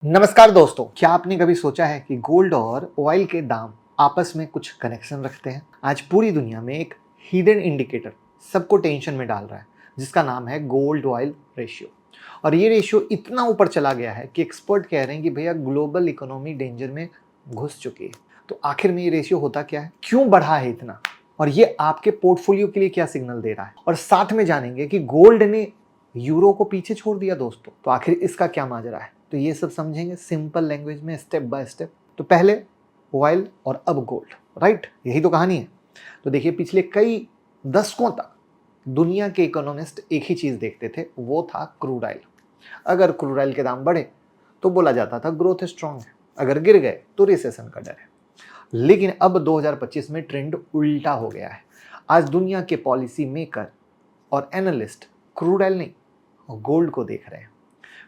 नमस्कार दोस्तों, क्या आपने कभी सोचा है कि गोल्ड और ऑयल के दाम आपस में कुछ कनेक्शन रखते हैं? आज पूरी दुनिया में एक हिडन इंडिकेटर सबको टेंशन में डाल रहा है, जिसका नाम है गोल्ड ऑयल रेशियो। और ये रेशियो इतना ऊपर चला गया है कि एक्सपर्ट कह रहे हैं कि भैया ग्लोबल इकोनॉमी डेंजर में घुस चुकी है। तो आखिर में ये रेशियो होता क्या है, क्यों बढ़ा है इतना, और ये आपके पोर्टफोलियो के लिए क्या सिग्नल दे रहा है? और साथ में जानेंगे कि गोल्ड ने यूरो को पीछे छोड़ दिया दोस्तों, तो आखिर इसका क्या माजरा है। तो ये सब समझेंगे सिंपल लैंग्वेज में, स्टेप बाय स्टेप। तो पहले ऑयल और अब गोल्ड, राइट? यही तो कहानी है। तो देखिए, पिछले कई दशकों तक दुनिया के इकोनॉमिस्ट एक ही चीज देखते थे, वो था क्रूड ऑयल। अगर क्रूड ऑयल के दाम बढ़े तो बोला जाता था ग्रोथ स्ट्रांग है, अगर गिर गए तो रिसेशन का डर है। लेकिन अब 2025 में ट्रेंड उल्टा हो गया है। आज दुनिया के पॉलिसी मेकर और एनालिस्ट क्रूड ऑयल नहीं, गोल्ड को देख रहे हैं।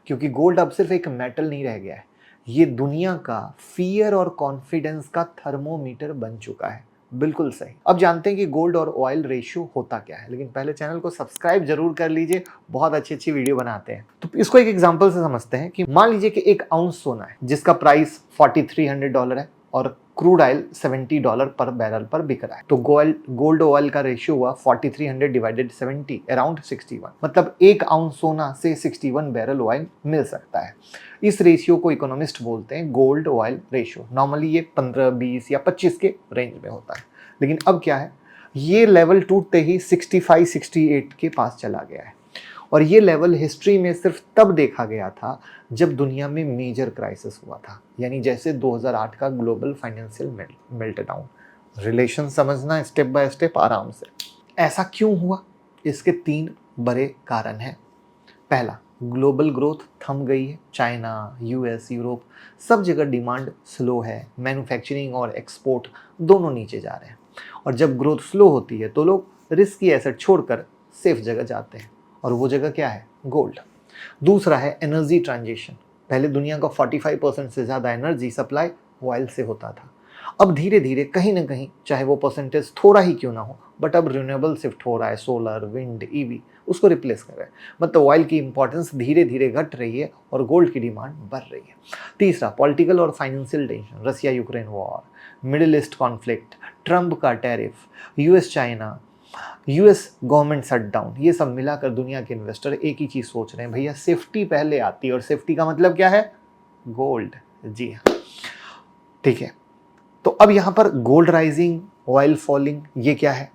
क्योंकि गोल्ड अब सिर्फ एक मेटल नहीं रह गया है, ये दुनिया का फियर और कॉन्फिडेंस का थर्मोमीटर बन चुका है। बिल्कुल सही। अब जानते हैं कि गोल्ड और ऑयल रेशियो होता क्या है, लेकिन पहले चैनल को सब्सक्राइब जरूर कर लीजिए, बहुत अच्छी अच्छी वीडियो बनाते हैं। तो इसको एक एग्जांपल से समझते हैं कि मान लीजिए कि एक आउंस सोना है जिसका प्राइस $4300 है और क्रूड ऑयल $70 पर बैरल पर बिक रहा है। तो गोल्ड ऑयल का रेशियो हुआ 4300 डिवाइडेड 70 अराउंड 61। मतलब एक आउंस सोना से 61 बैरल ऑयल मिल सकता है। इस रेशियो को इकोनॉमिस्ट बोलते हैं गोल्ड ऑयल रेशियो। नॉर्मली ये 15, 20 या 25 के रेंज में होता है, लेकिन अब क्या है, ये लेवल टूटते ही 65, 68 के पास चला गया है। और ये लेवल हिस्ट्री में सिर्फ तब देखा गया था जब दुनिया में मेजर क्राइसिस हुआ था, यानी जैसे 2008 का ग्लोबल फाइनेंशियल मेल्टडाउन। रिलेशन समझना स्टेप बाय स्टेप आराम से। ऐसा क्यों हुआ? इसके 3 बड़े कारण हैं। पहला, ग्लोबल ग्रोथ थम गई है। चाइना, यूएस, यूरोप सब जगह डिमांड स्लो है। मैन्युफैक्चरिंग और एक्सपोर्ट दोनों नीचे जा रहे हैं। और जब ग्रोथ स्लो होती है तो लोग रिस्की एसेट छोड़कर सेफ जगह जाते हैं, और वो जगह क्या है? गोल्ड। दूसरा है एनर्जी ट्रांजिशन। पहले दुनिया का 45% से ज़्यादा एनर्जी सप्लाई ऑयल से होता था। अब धीरे धीरे कहीं ना कहीं, चाहे वो परसेंटेज थोड़ा ही क्यों ना हो, बट अब रिन्यूएबल शिफ्ट हो रहा है। सोलर, विंड, ईवी उसको रिप्लेस कर रहे हैं। मतलब ऑयल की इंपॉर्टेंस धीरे धीरे घट रही है और गोल्ड की डिमांड बढ़ रही है। तीसरा, पॉलिटिकल और financial tension. Russia Ukraine war, middle east conflict, Trump का tariff, US China, US government shutdown, ये सब मिलाकर दुनिया के इन्वेस्टर एक ही चीज सोच रहे हैं, भैया सेफ्टी पहले आती है। और सेफ्टी का मतलब क्या है? गोल्ड। जी हाँ, ठीक है। तो अब यहां पर गोल्ड राइजिंग, ऑयल फॉलिंग, ये क्या है?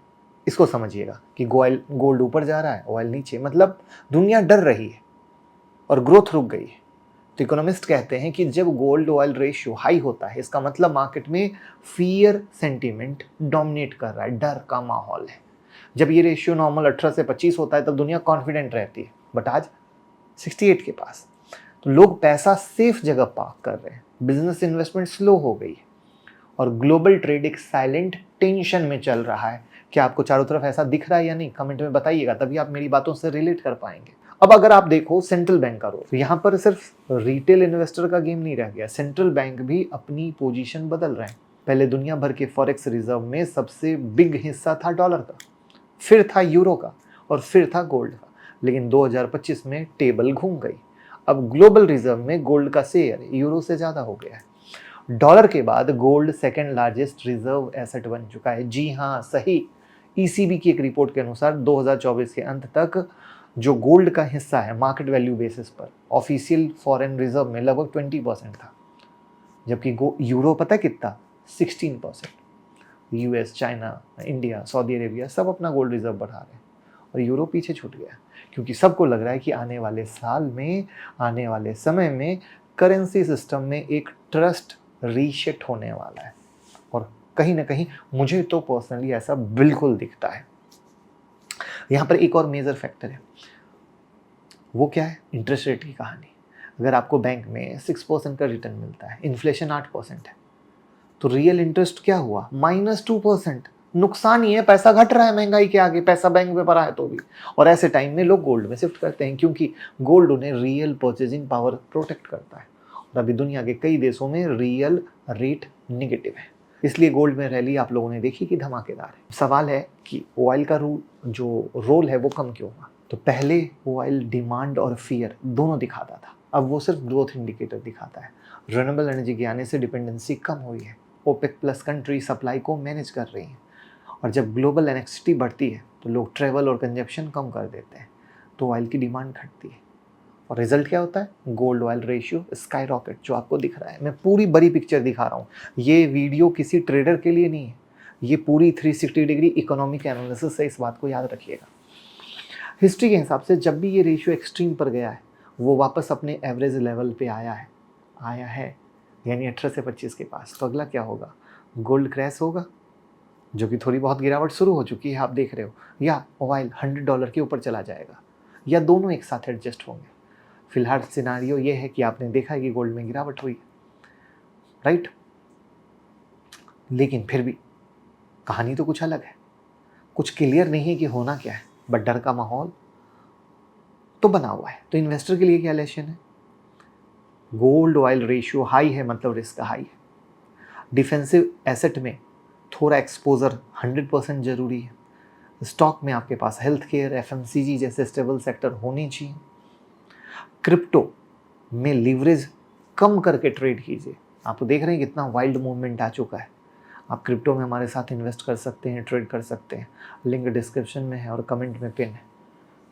इसको समझिएगा कि गोल्ड ऊपर जा रहा है, ऑयल नीचे, मतलब दुनिया डर रही है और ग्रोथ रुक गई है। तो इकोनॉमिस्ट कहते हैं कि जब गोल्ड ऑयल रेशियो हाई होता है, इसका मतलब मार्केट में फियर सेंटीमेंट डोमिनेट कर रहा है, डर का माहौल है। जब ये रेशियो नॉर्मल 18 से 25 होता है तब दुनिया कॉन्फिडेंट रहती है, बट आज 68 के पास। तो लोग पैसा सेफ जगह पार्क कर रहे हैं, बिजनेस इन्वेस्टमेंट स्लो हो गई है, और ग्लोबल ट्रेड एक साइलेंट टेंशन में चल रहा है। क्या आपको चारों तरफ ऐसा दिख रहा है या नहीं? कमेंट में बताइएगा, तभी आप मेरी बातों से रिलेट कर पाएंगे। अब अगर आप देखो सेंट्रल बैंक का रोल, तो यहाँ पर सिर्फ रिटेल इन्वेस्टर का गेम नहीं रह गया, सेंट्रल बैंक भी अपनी पोजीशन बदल रहे हैं। पहले दुनिया भर के फॉरेक्स रिजर्व में सबसे बिग हिस्सा था डॉलर का, फिर था यूरो का, और फिर था गोल्ड का। लेकिन 2025 में टेबल घूम गई। अब ग्लोबल रिजर्व में गोल्ड का शेयर यूरो से ज़्यादा हो गया है। डॉलर के बाद gold second largest reserve asset बन चुका है। जी हाँ, सही। ईसीबी की एक रिपोर्ट के अनुसार 2024 के अंत तक जो गोल्ड का हिस्सा है मार्केट वैल्यू बेसिस पर ऑफिशियल फॉरेन रिजर्व में लगभग 20% था, जबकि यूरो पता है कितना? 16%। US, China, India, Saudi Arabia सब अपना गोल्ड रिजर्व बढ़ा रहे हैं, और यूरोप पीछे छूट गया, क्योंकि सबको लग रहा है कि आने वाले साल में, आने वाले समय में करेंसी सिस्टम में एक ट्रस्ट रीसेट होने वाला है। और कहीं ना कहीं मुझे तो पर्सनली ऐसा बिल्कुल दिखता है। यहाँ पर एक और मेजर फैक्टर है, वो क्या है? इंटरेस्ट रेट की कहानी। अगर आपको बैंक में 6% का रिटर्न मिलता है, इन्फ्लेशन 8% है, तो रियल इंटरेस्ट क्या हुआ? -2%। नुकसान ही है, पैसा घट रहा है महंगाई के आगे, पैसा बैंक में पड़ा है तो भी। और ऐसे टाइम में लोग गोल्ड में शिफ्ट करते हैं, क्योंकि गोल्ड उन्हें रियल परचेजिंग पावर प्रोटेक्ट करता है। और अभी दुनिया के कई देशों में रियल रेट निगेटिव है, इसलिए गोल्ड में रैली आप लोगों ने देखी कि धमाकेदार है। सवाल है कि ऑयल का जो रोल है वो कम क्यों हुआ? तो पहले ऑयल डिमांड और फियर दोनों दिखाता था, अब वो सिर्फ ग्रोथ इंडिकेटर दिखाता है। रिन्यूएबल एनर्जी के आने से डिपेंडेंसी कम हुई है, ओपेक प्लस कंट्री सप्लाई को मैनेज कर रही हैं, और जब ग्लोबल एनेक्सिटी बढ़ती है तो लोग ट्रैवल और कंजप्शन कम कर देते हैं, तो ऑयल की डिमांड घटती है, और रिजल्ट क्या होता है? Gold oil ratio sky rocket, जो आपको दिख रहा है। मैं पूरी बड़ी पिक्चर दिखा रहा हूँ, ये वीडियो किसी ट्रेडर के लिए नहीं है, ये पूरी 360 डिग्री इकोनॉमिक एनालिसिस है, इस बात को याद रखिएगा। हिस्ट्री के हिसाब से जब भी ये रेशियो एक्सट्रीम पर गया है, वो वापस अपने एवरेज लेवल पे आया है, यानी 18 से 25 के पास। तो अगला क्या होगा? गोल्ड क्रैश होगा, जो कि थोड़ी बहुत गिरावट शुरू हो चुकी है, आप देख रहे हो, या ऑयल $100 के ऊपर चला जाएगा, या दोनों एक साथ एडजस्ट होंगे। फिलहाल सिनारियो ये है कि आपने देखा है कि गोल्ड में गिरावट हुई, राइट? लेकिन फिर भी कहानी तो कुछ अलग है, कुछ क्लियर नहीं है कि होना क्या है, बट डर का माहौल तो बना हुआ है। तो इन्वेस्टर के लिए क्या लेसन है? गोल्ड ऑयल रेशियो हाई है, मतलब रिस्क हाई है। डिफेंसिव एसेट में थोड़ा एक्सपोजर 100% ज़रूरी है। स्टॉक में आपके पास हेल्थ केयर, एफएमसीजी जैसे स्टेबल सेक्टर होने चाहिए। क्रिप्टो में लीवरेज कम करके ट्रेड कीजिए। आप तो देख रहे हैं कितना वाइल्ड मूवमेंट आ चुका है। आप क्रिप्टो में हमारे साथ इन्वेस्ट कर सकते हैं, ट्रेड कर सकते हैं। लिंक डिस्क्रिप्शन में है और कमेंट में पिन है,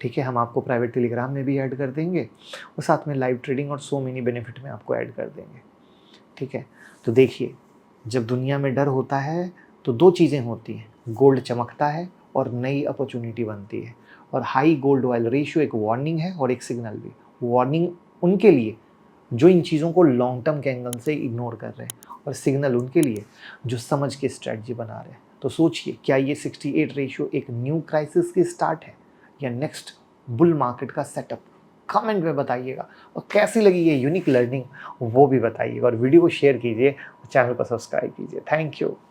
ठीक है? हम आपको प्राइवेट टेलीग्राम में भी ऐड कर देंगे, और साथ में लाइव ट्रेडिंग और सो मेनी बेनिफिट में आपको ऐड कर देंगे, ठीक है? तो देखिए, जब दुनिया में डर होता है तो दो चीज़ें होती हैं, गोल्ड चमकता है और नई अपॉर्चुनिटी बनती है। और हाई गोल्ड ऑयल रेशियो एक वार्निंग है और एक सिग्नल भी। वार्निंग उनके लिए जो इन चीज़ों को लॉन्ग टर्म के एंगल से इग्नोर कर रहे हैं, और सिग्नल उनके लिए जो समझ के स्ट्रेटजी बना रहे हैं। तो सोचिए, क्या ये 68 रेशियो एक न्यू क्राइसिस की स्टार्ट है या नेक्स्ट बुल मार्केट का सेटअप? कमेंट में बताइएगा, और कैसी लगी ये यूनिक लर्निंग वो भी बताइएगा, और वीडियो को शेयर कीजिए, चैनल को सब्सक्राइब कीजिए। Thank you.